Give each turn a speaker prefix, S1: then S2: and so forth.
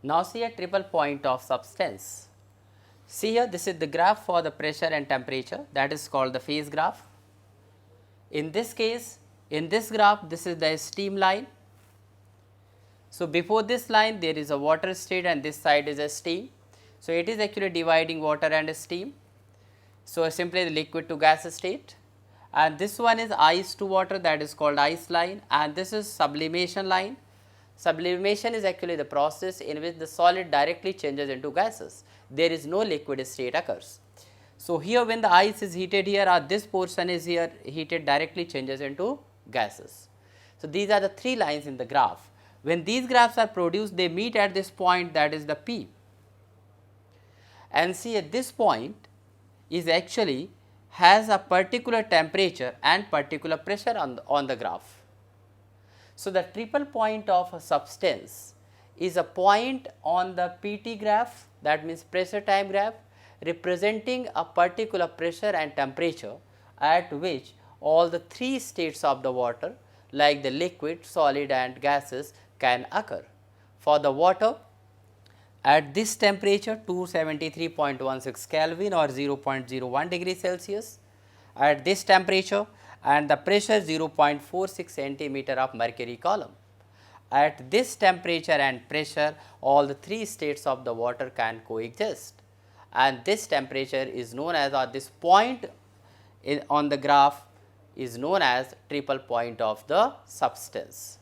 S1: Now see a triple point of substance. See here, this is the graph for the pressure and temperature, that is called the phase graph. In this case, in this graph, this is the steam line. So, before this line there is a water state and this side is a steam. So, it is actually dividing water and steam. So, simply the liquid to gas state, and this one is ice to water, that is called ice line, and this is sublimation line. Sublimation is actually the process in which the solid directly changes into gases. There is no liquid state occurs. So, here when the ice is heated here, or this portion is here heated, directly changes into gases. So, these are the three lines in the graph. When these graphs are produced, they meet at this point, that is the P, and see at this point is actually has a particular temperature and particular pressure on the graph. So, the triple point of a substance is a point on the PT graph, that means pressure time graph, representing a particular pressure and temperature at which all the three states of the water, like the liquid, solid and gases, can occur. For the water, at this temperature 273.16 Kelvin or 0.01 degree Celsius, at this temperature, and the pressure 0.46 centimeter of mercury column. At this temperature and pressure, all the three states of the water can coexist, and this temperature is known as, or this point on the graph is known as triple point of the substance.